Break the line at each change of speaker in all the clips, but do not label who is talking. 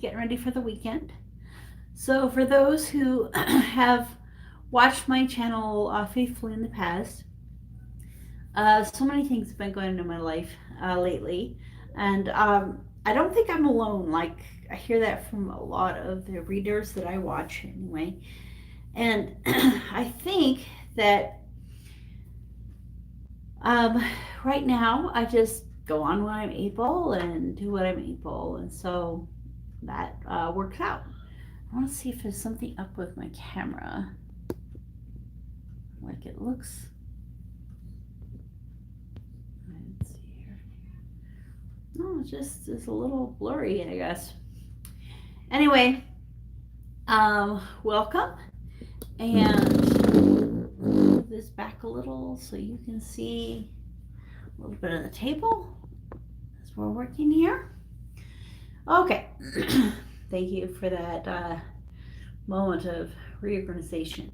getting ready for the weekend. So, for those who have watched my channel faithfully in the past, so many things have been going on in my life lately, and I don't think I'm alone. Like, I hear that from a lot of the readers that I watch anyway. And I think that um, right now I just go on when I'm able and do what I'm able, and so that works out. I want to see if there's something up with my camera. Like it looks. Let's see here. No, it's a little blurry, I guess. Anyway, welcome, and move this back a little so you can see a little bit of the table as we're working here. Okay, thank you for that moment of reorganization.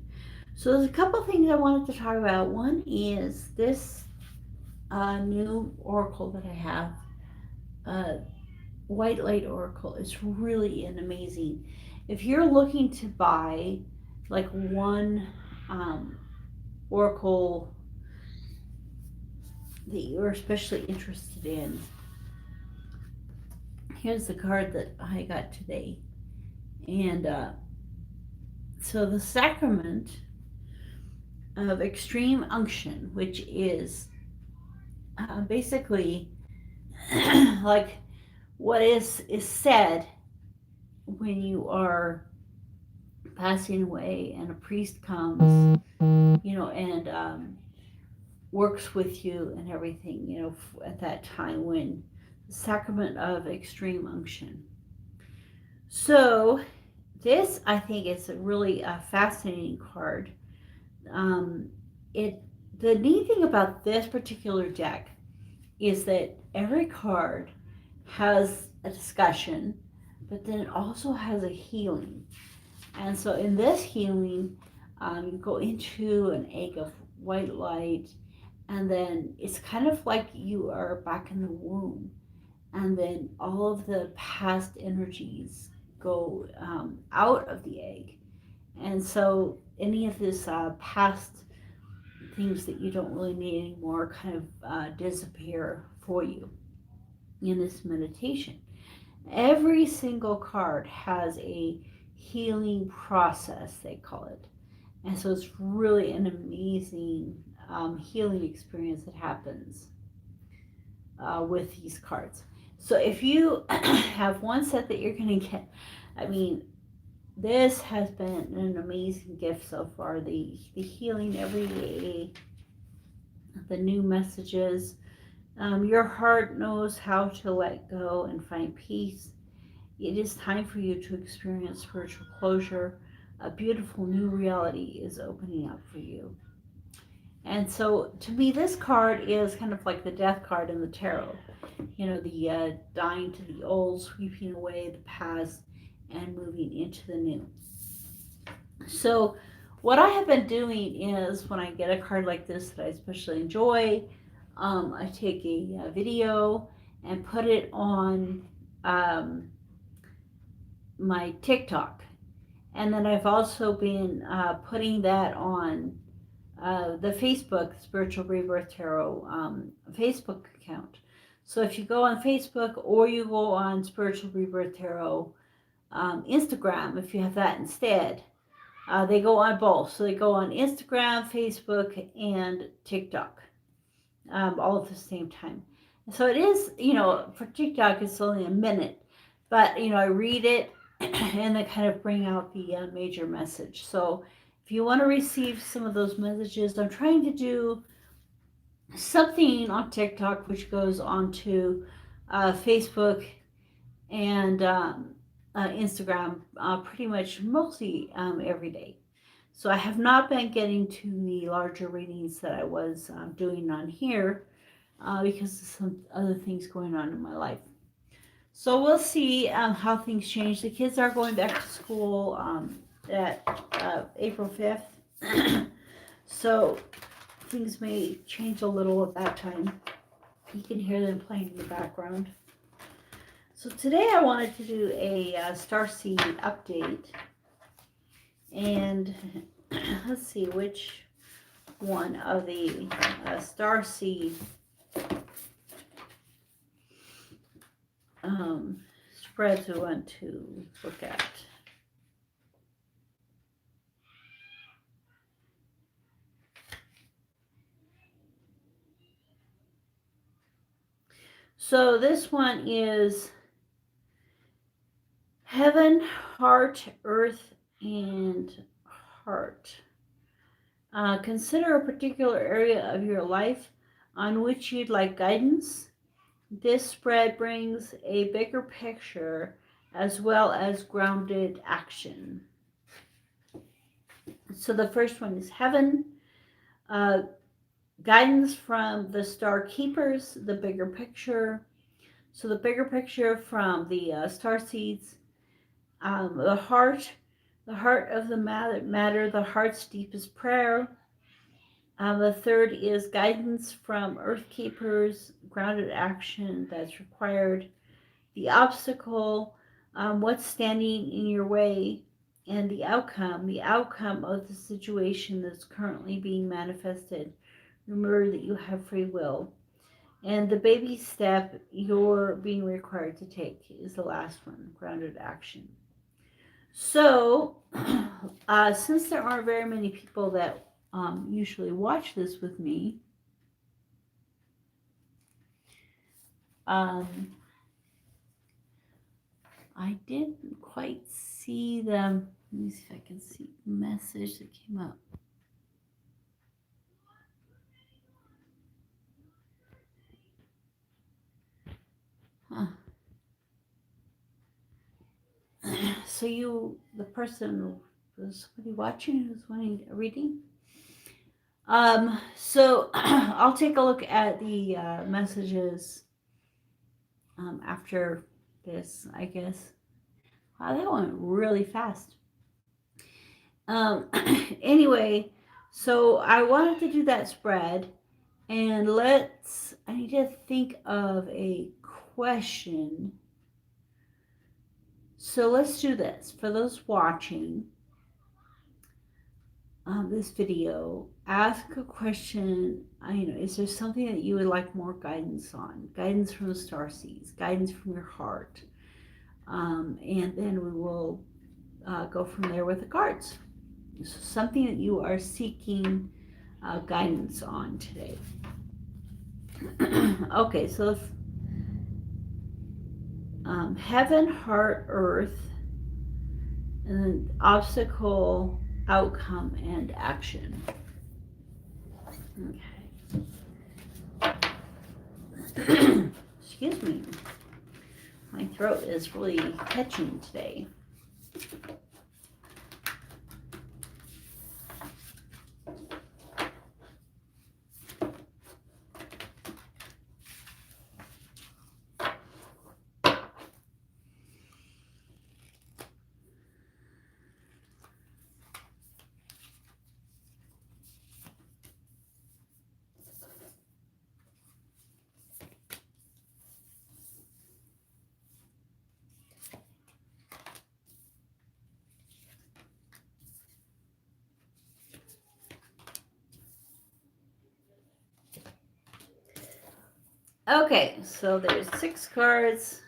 So there's a couple things I wanted to talk about. One is this new oracle that I have, uh, White Light Oracle. It's really an amazing. If you're looking to buy like one oracle that you're especially interested in, here's the card that I got today. And so the sacrament of extreme unction, which is basically like what is said when you are passing away and a priest comes, and works with you and everything, at that time when the sacrament of extreme unction. So this, I think, is a really fascinating card. It The neat thing about this particular deck is that every card has a discussion, but then it also has a healing. And so in this healing, you go into an egg of white light, and then it's kind of like you are back in the womb, and then all of the past energies go out of the egg. And so any of this past things that you don't really need anymore kind of disappear for you in this meditation. Every single card has a healing process, they call it. And so it's really an amazing healing experience that happens with these cards. So if you have one set that you're going to get, I mean, this has been an amazing gift so far. The healing every day, the new messages. Your heart knows how to let go and find peace. It is time for you to experience spiritual closure. A beautiful new reality is opening up for you. And so to me, this card is kind of like the death card in the tarot. The dying to the old, sweeping away the past, and moving into the new. So what I have been doing is when I get a card like this that I especially enjoy, I take a video and put it on my TikTok. And then I've also been putting that on the Facebook Spiritual Rebirth Tarot Facebook account. So if you go on Facebook or you go on Spiritual Rebirth Tarot Instagram, if you have that instead, they go on both. So they go on Instagram, Facebook, and TikTok all at the same time. So it is, for TikTok, it's only a minute, but, I read it and then kind of bring out the major message. So if you want to receive some of those messages, I'm trying to do something on TikTok which goes onto Facebook and Instagram pretty much mostly every day. So I have not been getting to the larger readings that I was doing on here because of some other things going on in my life. So we'll see how things change. The kids are going back to school at April 5th. So things may change a little at that time. You can hear them playing in the background. So today I wanted to do a starseed update, and let's see which one of the starseed spreads we want to look at. So this one is Heaven, Heart, Earth, and Heart. Consider a particular area of your life on which you'd like guidance. This spread brings a bigger picture as well as grounded action. So the first one is Heaven. Guidance from the star keepers, the bigger picture. So the bigger picture from the star seeds, the heart of the matter, the heart's deepest prayer. The third is guidance from earth keepers, grounded action that's required. The obstacle, what's standing in your way, and the outcome of the situation that's currently being manifested. Remember that you have free will. And the baby step you're being required to take is the last one, grounded action. So, since there aren't very many people that usually watch this with me, I didn't quite see them. Let me see if I can see the message that came up. Huh. So the person, was somebody watching who's wanting a reading? So I'll take a look at the messages after this, I guess. Wow, that went really fast. Anyway, so I wanted to do that spread, and I need to think of a question. So let's do this. For those watching this video, ask a question. Is there something that you would like more guidance on? Guidance from the star seeds, guidance from your heart. And then we will go from there with the cards. So something that you are seeking guidance on today. Okay, so Heaven, Heart, Earth, and then obstacle, outcome, and action. Okay. Excuse me. My throat is really catching today. Okay, so there's 6 cards.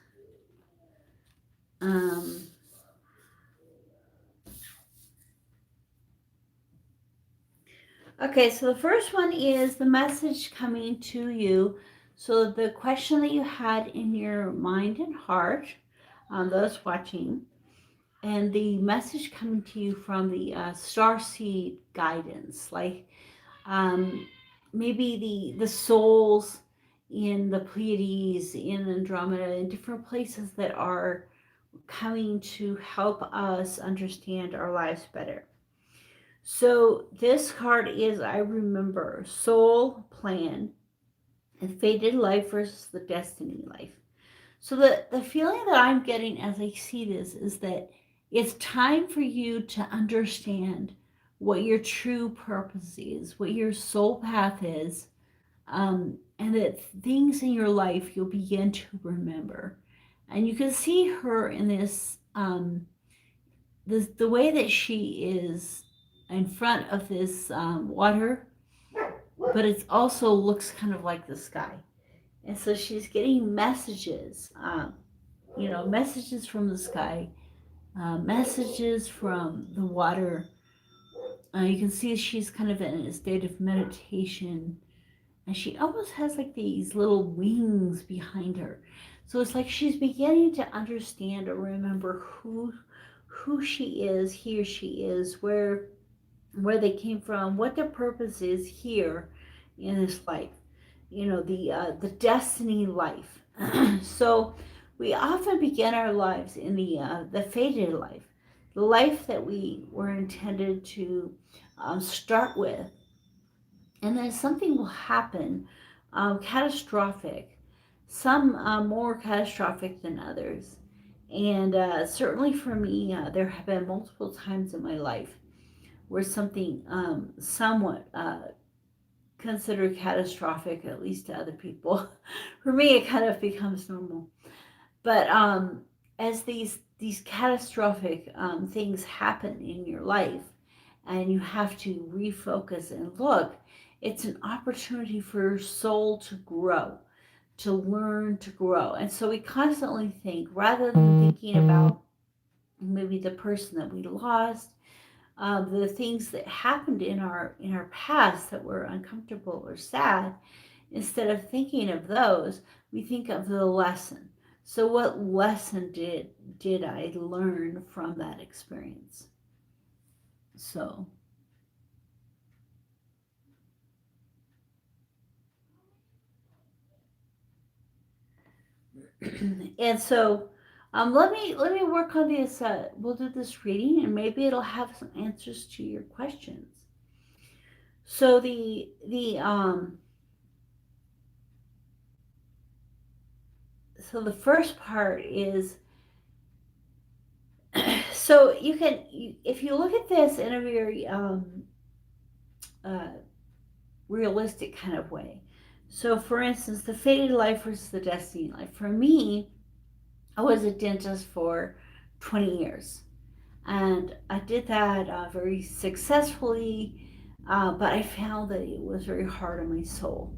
Okay, so the first one is the message coming to you. So the question that you had in your mind and heart, those watching, and the message coming to you from the starseed guidance, like maybe the souls in the Pleiades, in Andromeda, in different places that are coming to help us understand our lives better. So this card is, I remember, soul plan and fated life versus the destiny life. So the feeling that I'm getting as I see this is that it's time for you to understand what your true purpose is, what your soul path is, and that things in your life you'll begin to remember. And you can see her in this, the way that she is in front of this water, but it also looks kind of like the sky. And so she's getting messages, messages from the sky, messages from the water. You can see she's kind of in a state of meditation, and she almost has like these little wings behind her. So it's like she's beginning to understand or remember who she is, here she is, where they came from, what their purpose is here in this life. The destiny life. So we often begin our lives in the fated life, the life that we were intended to start with, and then something will happen, catastrophic, some more catastrophic than others. And certainly for me, there have been multiple times in my life where something somewhat considered catastrophic, at least to other people. For me, it kind of becomes normal. But as these catastrophic things happen in your life, and you have to refocus and look, it's an opportunity for your soul to grow, to learn to grow. And so we constantly think, rather than thinking about maybe the person that we lost, the things that happened in our past that were uncomfortable or sad, instead of thinking of those, we think of the lesson. So what lesson did I learn from that experience? So and so let me work on this. We'll do this reading, and maybe it'll have some answers to your questions. So the first part is, so if you look at this in a very uh, realistic kind of way. So, for instance, the fated life versus the destiny life. For me, I was a dentist for 20 years, and I did that very successfully, but I found that it was very hard on my soul.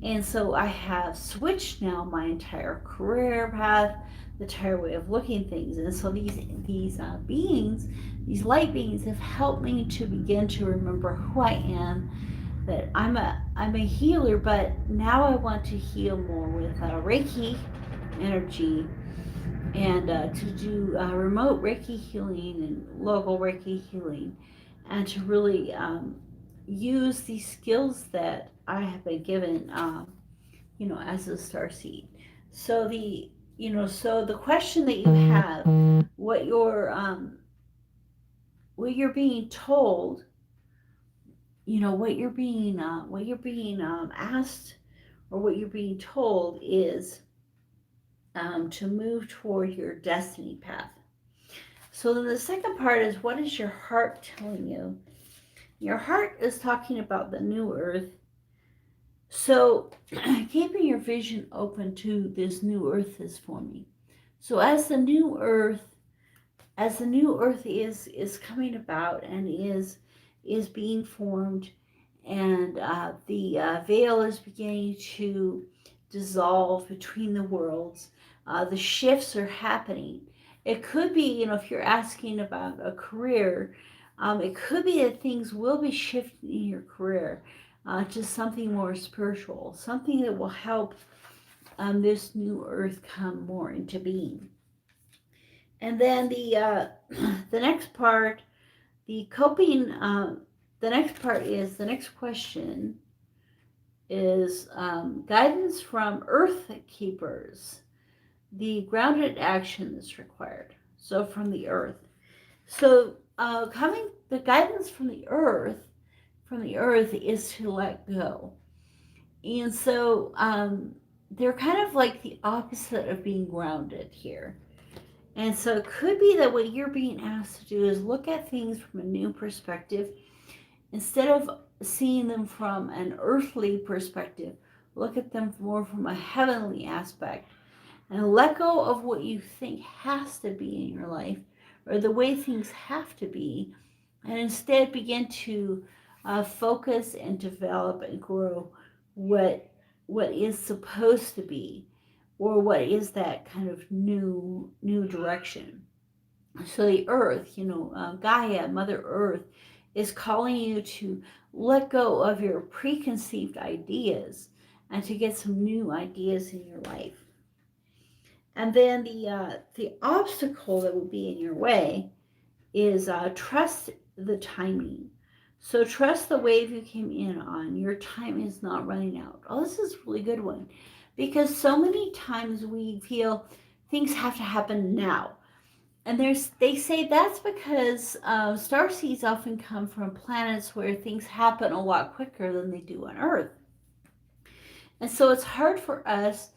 And so I have switched now my entire career path, the entire way of looking things. And so these beings, these light beings, have helped me to begin to remember who I am, that I'm a healer, but now I want to heal more with Reiki energy, and to do remote Reiki healing and local Reiki healing, and to really use these skills that I have been given, as a star seed. So the question that you have, what you're being told, what you're being asked, or what you're being told is to move toward your destiny path. So then the second part is, what is your heart telling you? Your heart is talking about the new earth. So keeping your vision open to this new earth is forming. So as the new earth is coming about and is being formed, and the veil is beginning to dissolve between the worlds. The shifts are happening. It could be, if you're asking about a career, it could be that things will be shifting in your career to something more spiritual, something that will help this new earth come more into being. And then the next part, the coping. The next question is guidance from Earth Keepers. The grounded action is required. So from the Earth. So the guidance from the Earth is to let go. And so they're kind of like the opposite of being grounded here. And so it could be that what you're being asked to do is look at things from a new perspective. Instead of seeing them from an earthly perspective, look at them more from a heavenly aspect. and let go of what you think has to be in your life or the way things have to be, and instead begin to focus and develop and grow what is supposed to be, or what is that kind of new direction. So the earth, Gaia, Mother Earth, is calling you to let go of your preconceived ideas and to get some new ideas in your life. And then the obstacle that would be in your way is trust the timing. So trust the wave you came in on. Your time is not running out. Oh, this is a really good one, because so many times we feel things have to happen now. And they say that's because star seeds often come from planets where things happen a lot quicker than they do on Earth. And so it's hard for us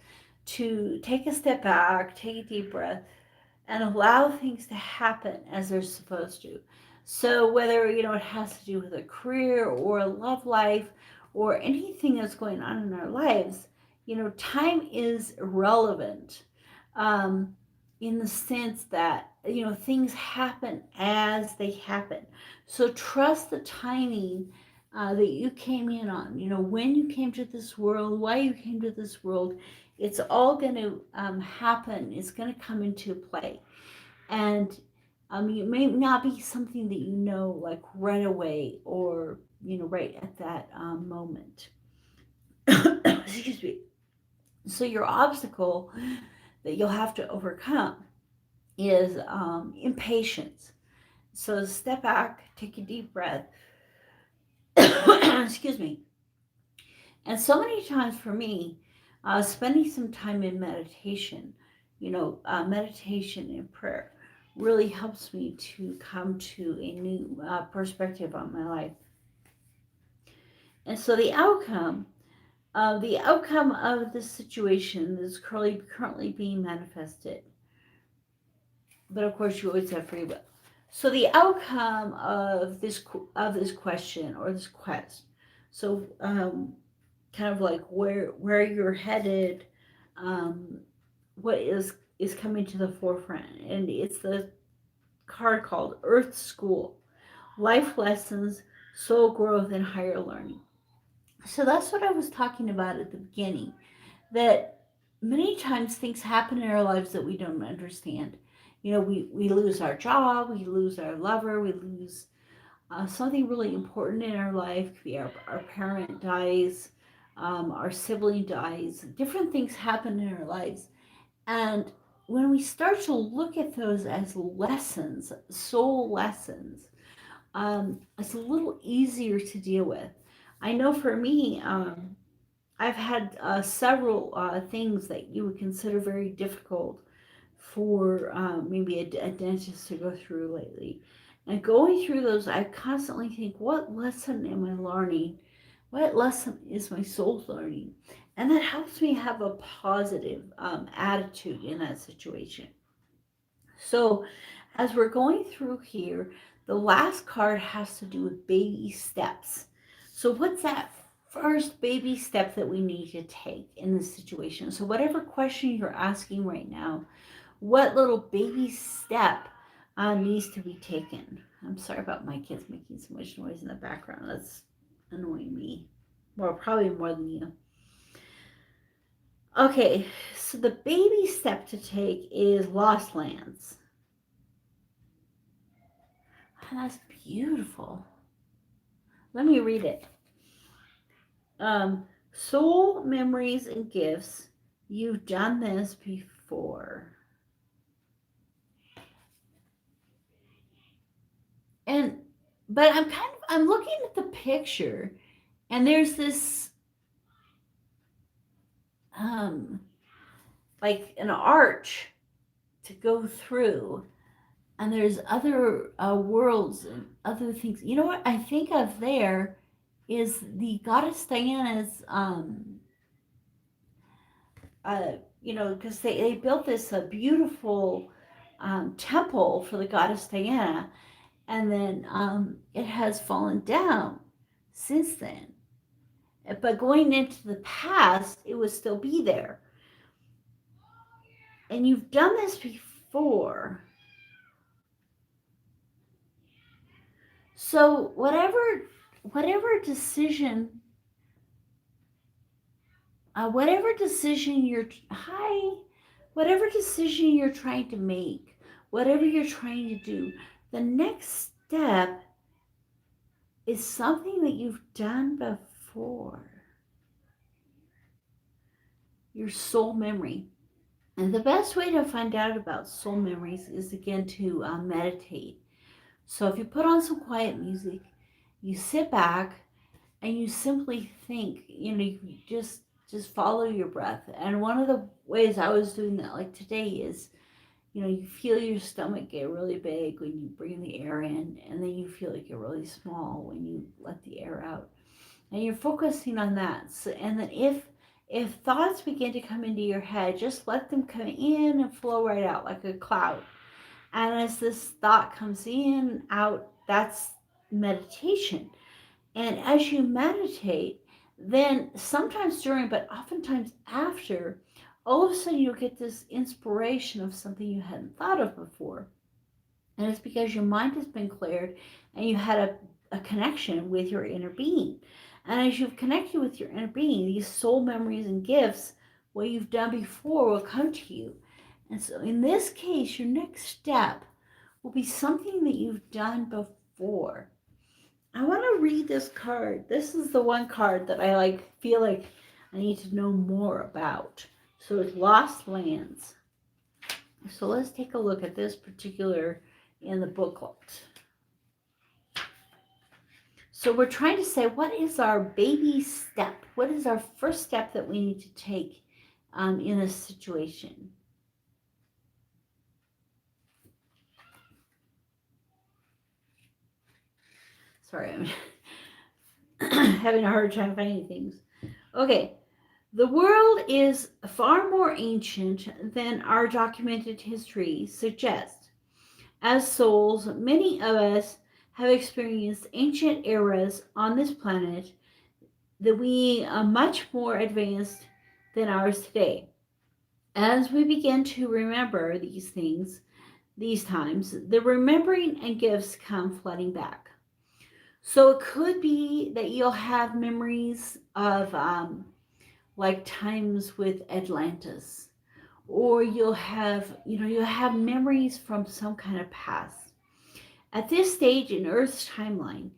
to take a step back, take a deep breath, and allow things to happen as they're supposed to. So whether it has to do with a career or a love life or anything that's going on in our lives, time is irrelevant, um, in the sense that things happen as they happen. So trust the timing that you came in on. When you came to this world, why you came to this world. It's all going to happen. It's going to come into play. And it may not be something that like right away, or right at that moment. Excuse me. So your obstacle that you'll have to overcome is impatience. So step back, take a deep breath. Excuse me. And so many times for me, spending some time in meditation, meditation and prayer really helps me to come to a new perspective on my life. And so the outcome of this situation is currently being manifested. But of course, you always have free will. So the outcome of this question or this quest. So kind of like where you're headed, um, what is coming to the forefront, and it's the card called Earth School: Life Lessons, Soul Growth, and Higher Learning. So that's what I was talking about at the beginning. That many times things happen in our lives that we don't understand. We lose our job, we lose our lover, we lose something really important in our life. Could be our parent dies, our sibling dies, different things happen in our lives. And when we start to look at those as lessons, soul lessons, it's a little easier to deal with. I know for me, I've had several things that you would consider very difficult for maybe a dentist to go through lately. And going through those, I constantly think, what lesson am I learning? What lesson is my soul learning? And that helps me have a positive attitude in that situation. So, as we're going through here, the last card has to do with baby steps. So, what's that first baby step that we need to take in this situation? So, whatever question you're asking right now, what little baby step needs to be taken? I'm sorry about my kids making so much noise in the background. That's annoying me. Well, probably more than you. Okay, so the baby step to take is Lost Lands. Oh, that's beautiful. Let me read it. Soul memories and gifts. You've done this before. And but I'm looking at the picture, and there's this um like an arch to go through, and there's other worlds and other things. You know what I think of there is the goddess Diana's because they built this beautiful temple for the goddess Diana, and then it has fallen down since then. But going into the past, it would still be there. and you've done this before. So whatever decision, whatever decision you're hi, whatever decision you're trying to make, whatever you're trying to do, the next step is something that you've done before. Your soul memory. And the best way to find out about soul memories is again to meditate. So if you put on some quiet music, you sit back and you simply think, you just follow your breath. And one of the ways I was doing that, like today, is you feel your stomach get really big when you bring the air in, and then you feel it get really small when you let the air out. And you're focusing on that. So, and then if thoughts begin to come into your head, just let them come in and flow right out like a cloud. And as this thought comes in, out, that's meditation. And as you meditate, then sometimes during, but oftentimes after, all of a sudden you'll get this inspiration of something you hadn't thought of before. And it's because your mind has been cleared and you had a connection with your inner being. And as you've connected with your inner being, these soul memories and gifts, what you've done before, will come to you. And so in this case, your next step will be something that you've done before. I want to read this card. This is the one card that I feel like I need to know more about. So it's Lost Lands. So let's take a look at this particular in the booklet. So we're trying to say, what is our baby step? What is our first step that we need to take in this situation? Sorry, I'm having a hard time finding things. Okay, the world is far more ancient than our documented history suggests. As souls, many of us have experienced ancient eras on this planet that we are much more advanced than ours today. As we begin to remember these things, these times, the remembering and gifts come flooding back. So it could be that you'll have memories of like times with Atlantis, or you'll have memories from some kind of past. At this stage in Earth's timeline,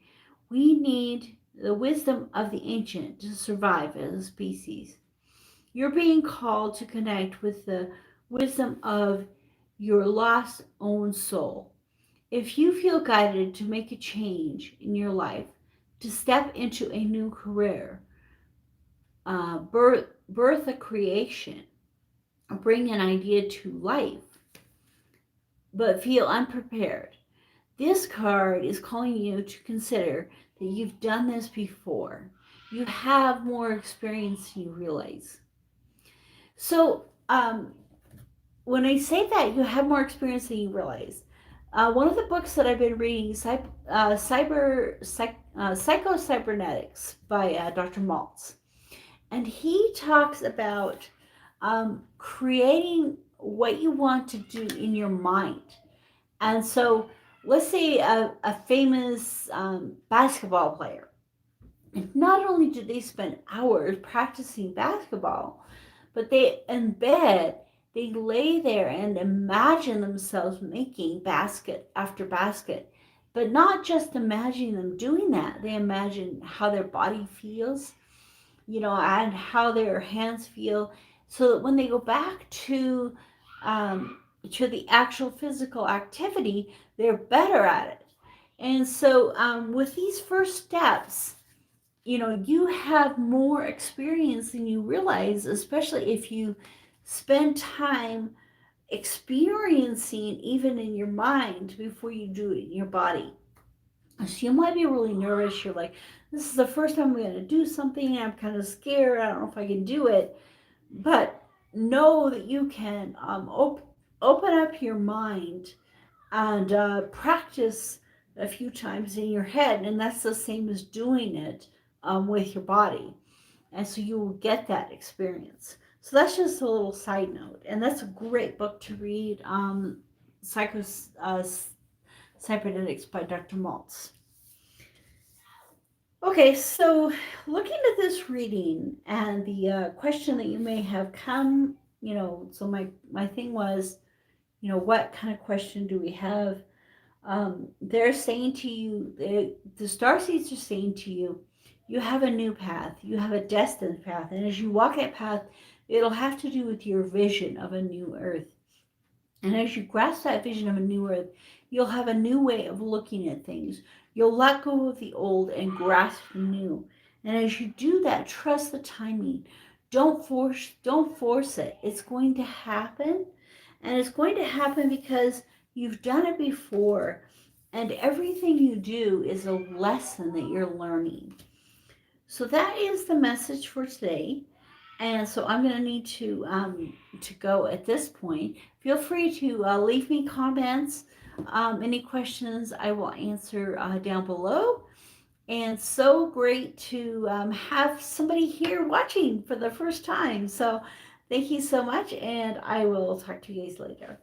we need the wisdom of the ancient to survive as a species. You're being called to connect with the wisdom of your lost own soul. If you feel guided to make a change in your life, to step into a new career, birth a creation, bring an idea to life, but feel unprepared, this card is calling you to consider that you've done this before. You have more experience than you realize. So, when I say that you have more experience than you realize, one of the books that I've been reading, Psycho-Cybernetics by Dr. Maltz. And he talks about creating what you want to do in your mind. And so let's say a famous basketball player. And not only do they spend hours practicing basketball, but they, in bed, they lay there and imagine themselves making basket after basket. But not just imagining them doing that, they imagine how their body feels, and how their hands feel, so that when they go back to the actual physical activity, they're better at it. And so with these first steps, you have more experience than you realize, especially if you spend time experiencing even in your mind before you do it in your body. So you might be really nervous. You're like, this is the first time I'm going to do something. I'm kind of scared. I don't know if I can do it. But know that you can open up your mind and practice a few times in your head. And that's the same as doing it with your body. And so you will get that experience. So that's just a little side note, and that's a great book to read. Psycho Cybernetics by Dr. Maltz. Okay, so looking at this reading and the question that you may have come, so my thing was, what kind of question do we have? They're saying to you, the star seeds are saying to you, you have a new path, you have a destined path, and as you walk that path, it'll have to do with your vision of a new earth. And as you grasp that vision of a new earth, you'll have a new way of looking at things. You'll let go of the old and grasp the new. And as you do that, trust the timing. Don't force it. It's going to happen. And it's going to happen because you've done it before. And everything you do is a lesson that you're learning. So that is the message for today. And so I'm going to need to go at this point. Feel free to leave me comments. Any questions I will answer down below. And so great to have somebody here watching for the first time. So thank you so much, and I will talk to you guys later.